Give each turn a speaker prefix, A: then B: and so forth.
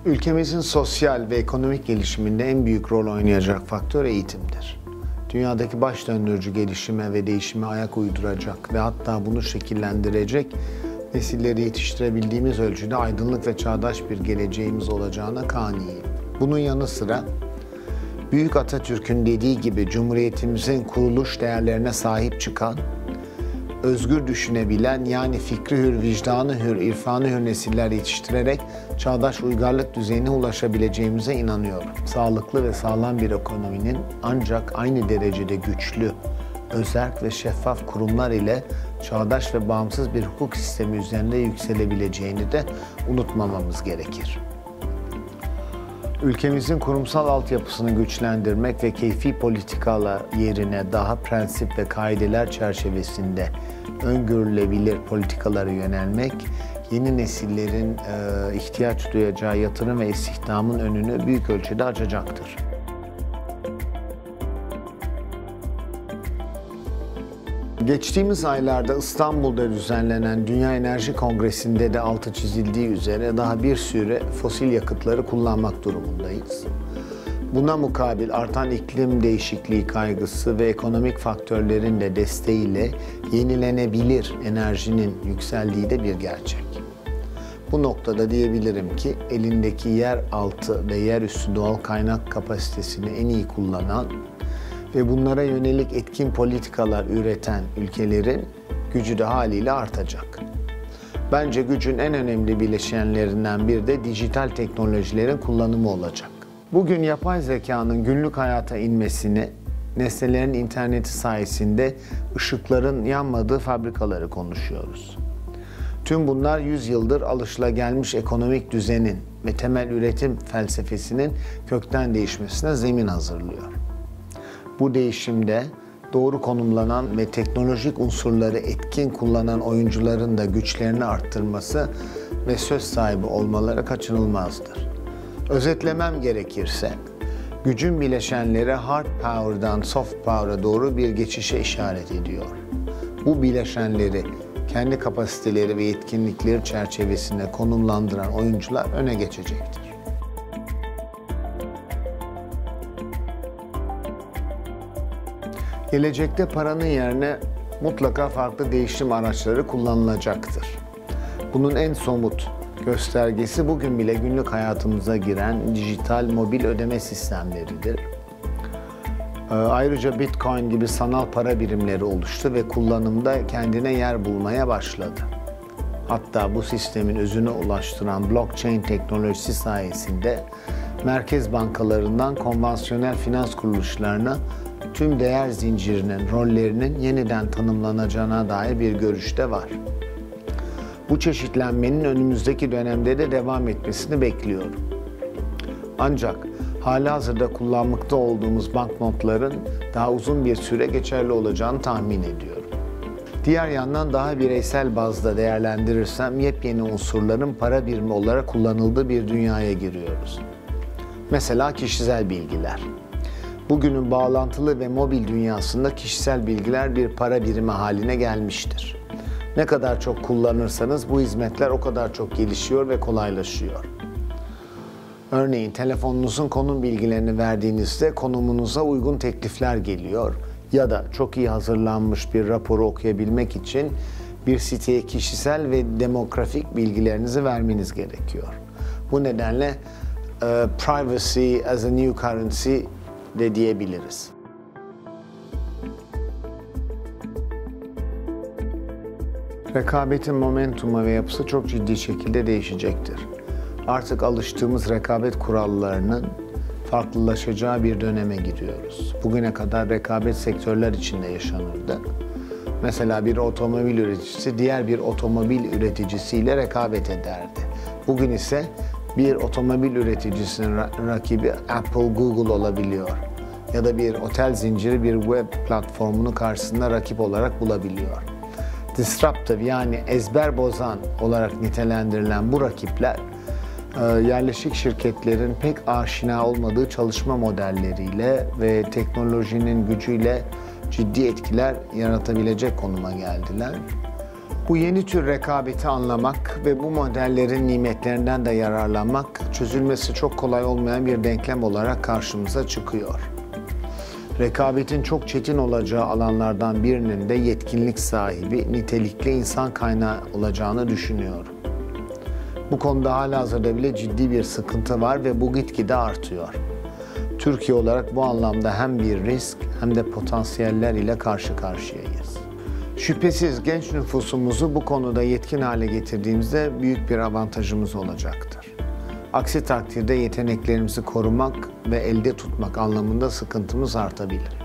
A: Ülkemizin sosyal ve ekonomik gelişiminde en büyük rol oynayacak faktör eğitimdir. Dünyadaki baş döndürücü gelişime ve değişime ayak uyduracak ve hatta bunu şekillendirecek nesilleri yetiştirebildiğimiz ölçüde aydınlık ve çağdaş bir geleceğimiz olacağına kaniyim. Bunun yanı sıra Büyük Atatürk'ün dediği gibi Cumhuriyetimizin kuruluş değerlerine sahip çıkan, özgür düşünebilen, yani fikri hür, vicdanı hür, irfanı hür nesiller yetiştirerek çağdaş uygarlık düzeyine ulaşabileceğimize inanıyorum. Sağlıklı ve sağlam bir ekonominin ancak aynı derecede güçlü, özerk ve şeffaf kurumlar ile çağdaş ve bağımsız bir hukuk sistemi üzerinde yükselebileceğini de unutmamamız gerekir. Ülkemizin kurumsal altyapısını güçlendirmek ve keyfi politikalar yerine daha prensip ve kaideler çerçevesinde öngörülebilir politikalara yönelmek, yeni nesillerin ihtiyaç duyacağı yatırım ve istihdamın önünü büyük ölçüde açacaktır. Geçtiğimiz aylarda İstanbul'da düzenlenen Dünya Enerji Kongresi'nde de altı çizildiği üzere daha bir süre fosil yakıtları kullanmak durumundayız. Buna mukabil artan iklim değişikliği kaygısı ve ekonomik faktörlerin de desteğiyle yenilenebilir enerjinin yükseldiği de bir gerçek. Bu noktada diyebilirim ki elindeki yeraltı ve yerüstü doğal kaynak kapasitesini en iyi kullanan ve bunlara yönelik etkin politikalar üreten ülkelerin gücü de haliyle artacak. Bence gücün en önemli bileşenlerinden biri de dijital teknolojilerin kullanımı olacak. Bugün yapay zekanın günlük hayata inmesini, nesnelerin interneti sayesinde ışıkların yanmadığı fabrikaları konuşuyoruz. Tüm bunlar 100 yıldır alışılagelmiş ekonomik düzenin ve temel üretim felsefesinin kökten değişmesine zemin hazırlıyor. Bu değişimde doğru konumlanan ve teknolojik unsurları etkin kullanan oyuncuların da güçlerini arttırması ve söz sahibi olmaları kaçınılmazdır. Özetlemem gerekirse, gücün bileşenleri hard power'dan soft power'a doğru bir geçişe işaret ediyor. Bu bileşenleri kendi kapasiteleri ve yetkinlikleri çerçevesinde konumlandıran oyuncular öne geçecektir. Gelecekte paranın yerine mutlaka farklı değişim araçları kullanılacaktır. Bunun en somut göstergesi bugün bile günlük hayatımıza giren dijital mobil ödeme sistemleridir. Ayrıca Bitcoin gibi sanal para birimleri oluştu ve kullanımda kendine yer bulmaya başladı. Hatta bu sistemin özüne ulaştıran blockchain teknolojisi sayesinde merkez bankalarından konvansiyonel finans kuruluşlarına tüm değer zincirinin rollerinin yeniden tanımlanacağına dair bir görüş de var. Bu çeşitlenmenin önümüzdeki dönemde de devam etmesini bekliyorum. Ancak halihazırda kullanmakta olduğumuz banknotların daha uzun bir süre geçerli olacağını tahmin ediyorum. Diğer yandan daha bireysel bazda değerlendirirsem yepyeni unsurların para birimi olarak kullanıldığı bir dünyaya giriyoruz. Mesela kişisel bilgiler. Bugünün bağlantılı ve mobil dünyasında kişisel bilgiler bir para birimi haline gelmiştir. Ne kadar çok kullanırsanız bu hizmetler o kadar çok gelişiyor ve kolaylaşıyor. Örneğin telefonunuzun konum bilgilerini verdiğinizde konumunuza uygun teklifler geliyor ya da çok iyi hazırlanmış bir raporu okuyabilmek için bir siteye kişisel ve demografik bilgilerinizi vermeniz gerekiyor. Bu nedenle privacy as a new currency de diyebiliriz. Rekabetin momentumu ve yapısı çok ciddi şekilde değişecektir. Artık alıştığımız rekabet kurallarının farklılaşacağı bir döneme giriyoruz. Bugüne kadar rekabet sektörler içinde yaşanırdı. Mesela bir otomobil üreticisi diğer bir otomobil üreticisiyle rekabet ederdi. Bugün ise bir otomobil üreticisinin rakibi Apple, Google olabiliyor. Ya da bir otel zinciri bir web platformunu karşısında rakip olarak bulabiliyor. Disruptive, yani ezber bozan olarak nitelendirilen bu rakipler, yerleşik şirketlerin pek aşina olmadığı çalışma modelleriyle ve teknolojinin gücüyle ciddi etkiler yaratabilecek konuma geldiler. Bu yeni tür rekabeti anlamak ve bu modellerin nimetlerinden de yararlanmak çözülmesi çok kolay olmayan bir denklem olarak karşımıza çıkıyor. Rekabetin çok çetin olacağı alanlardan birinin de yetkinlik sahibi, nitelikli insan kaynağı olacağını düşünüyorum. Bu konuda halihazırda bile ciddi bir sıkıntı var ve bu gitgide artıyor. Türkiye olarak bu anlamda hem bir risk hem de potansiyeller ile karşı karşıyayız. Şüphesiz genç nüfusumuzu bu konuda yetkin hale getirdiğimizde büyük bir avantajımız olacaktır. Aksi takdirde yeteneklerimizi korumak ve elde tutmak anlamında sıkıntımız artabilir.